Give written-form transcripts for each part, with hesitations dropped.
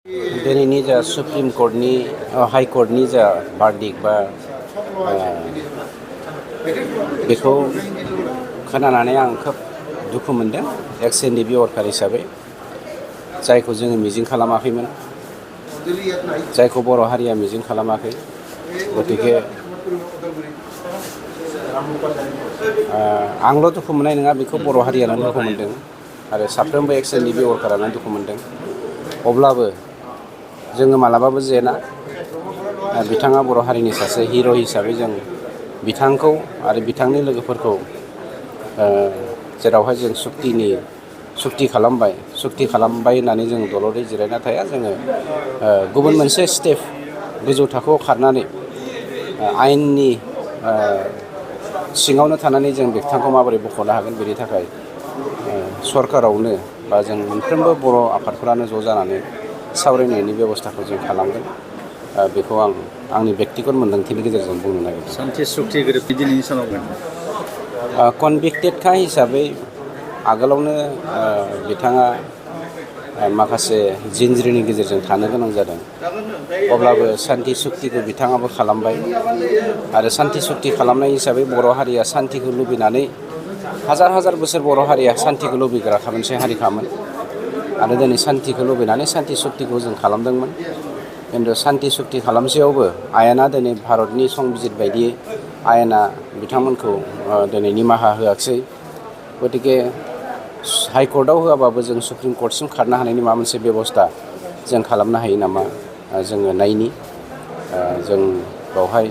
दिनैनि जा supreme कोर्टनि high कोर्टनि जा बार्डिक बा बेखौ खोनानानै आं खोब दुखु मोनदों एक्स एनडिएफबि वर्कार हिसाबै जायखौ जोङो मिजिं खालामाखैमोन जायखौ बर' हारिया मिजिं खालामाखै गतिके आंल' दुखु मोननाय नङा बेखौ बर' हारियानो दुखु मोनदों आरो साफ्रोमबो एक्स एनडिएफबि वर्कारानो दुखु मोनदों अब्लाबो जोङो मालाबाबो जेना बिथाङा बर' हारिनि सासे हिर' हिसाबै जों बिथांखौ आरो बिथांनि लोगोफोरखौ जेरावहाय जों सुक्ति खालामबाय होननानै जों दलरै जिरायना थाया जोङो गुबुन मोनसे स्टेप गोजौ थाखोआव खारनानै आयेननि सिङावनो थानानै जों बिथांखौ माबोरै बख'नो हागोन बेनि थाखाय सरकारावनो बा जों मोनफ्रोमबो बर' आफादफोरानो ज' जानानै सावरायनायनि बेबस्थाखौ जों खालामगोन बेखौ आं आंनि बेक्तिगत मोन्दांथिनि गेजेरजों बुंनो नागिरदों। सान्थि सुक्ति गोरोबथि दिनैनि सानाव कनभिक्टेडखा हिसाबै आगोलावनो बिथाङा माखासे जिनज्रिनि गेजेरजों थानो गोनां जादों अब्लाबो सान्थि सुक्तिखौ बिथाङाबो खालामबाय आरो सान्थि सुक्ति खालामनाय हिसाबै बर' हारिया सान्थिखौ लुबैनानै हाजार बोसोर बर' हारिया सान्थिखौ लुबैग्राखा मोनसे हारिखामोन आरो दिनै सान्थिखौ लुबैनानै सान्थि सुक्तिखौ जों खालामदोंमोन खिन्थु सान्थि सुक्ति खालामसेयावबो आयेना दिनै भारतनि संबिजित बायदियै आयेना बिथांमोनखौ दिनै निमाहा होआखिसै गतिके हाइकर्टआव होआबाबो जों सुप्रिम कर्टसिम खारनो हानायनि माबा मोनसे बेबस्था जों खालामनो हायो नामा जोङो नायनि जों बेवहाय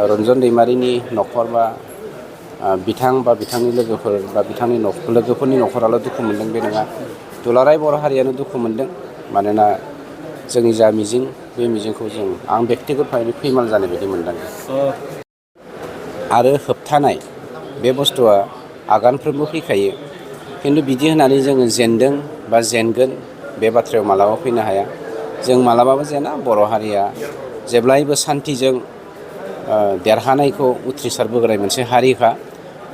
रन्जन दैमारिनि न'खर बा बिथां बा बिथांनि लोगोफोर बा बिथांनि लोगोफोरनि न'खराल' दुखु मोनदों बे नङा दुलाराय बर' हारियानो दुखु मोनदों मानोना जोंनि जा मिजिं बे मिजिंखौ आं बेक्तिगत भाबै फैमाल जानाय बायदि मोनदों आरो होबथानाय बे बुस्थुआ आगानफ्रोमबो फैखायो खिन्थु बिदि होननानै जोङो जेनदों बा जेनगोन बे बाथ्रायाव मालाबा फैनो हाया जों मालाबाबो जेना बर' हारिया जेब्लायबो सान्थिजों देरहानायखौ उथ्रिसारबोग्राय मोनसे हारिखा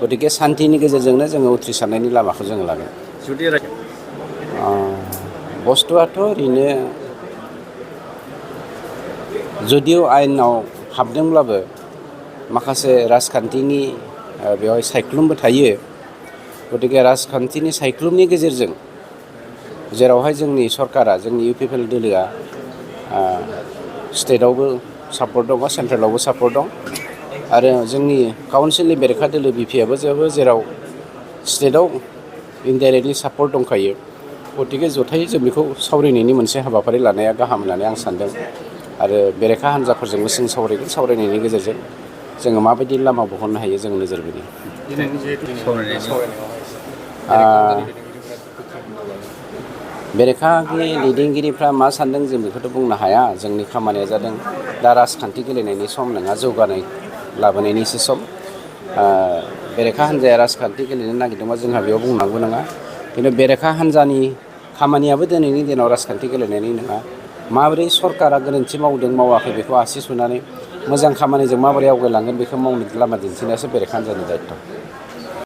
गतिके सान्थिनि गेजेरजोंनो जोङो उथ्रिसारनायनि लामाखौ जोङो लागोन बुस्थुआथ' ओरैनो जुदिव आयेनाव हाबदोंब्लाबो माखासे राजखान्थिनि बेवहाय सायख्लुमबो थायो गतिके राजखान्थिनि सायख्लुमनि गेजेरजों जेरावहाय जोंनि सरकारा जोंनि इउपिपिएल दोलोआ स्टेटआवबो सापर्ट दङ सेन्ट्रेलावबो सापर्ट दं आरो जोंनि काउन्सिलनि बेरेखा दोलो बिपिआबो जेराव स्टेटआव इनडाइरेक्टलि सापर्ट दंखायो गतिके जथायै जों बेखौ सावरायनायनि मोनसे हाबाफारि लानाया गाहाम होननानै आं सानदों आरो बेरेखा हान्जाफोरजोंबो जों सावरायनायनि गेजेरजों जोङो माबायदि लामा बहननो हायो जों नोजोर बोयो बेरेखानि दैदेनगिरिफ्रा मा सानदों जों बेखौथ' बुंनो हाया जोंनि खामानिया जादों दा राजखान्थि गेलेनायनि सम नङा जौगानाय लाबोनायनिसो सम बेरेखा हान्जाया राजखान्थि गेलेनो नागिरदोंबा जोंहा बेयाव बुंनांगौ नङा खिन्थु बेरेखा हान्जानि खामानियाबो दिनैनि दिनाव राजखान्थि गेलेनायनि नङा माबोरै सरकारा गोरोन्थि मावदों मावाखै बेखौ आसि सुनानै मोजां खामानिजों माबोरै आवगायलांगोन बेखौ मावनो लामा दिन्थिनायासो बेरेखा हान्जानि दायित्व'।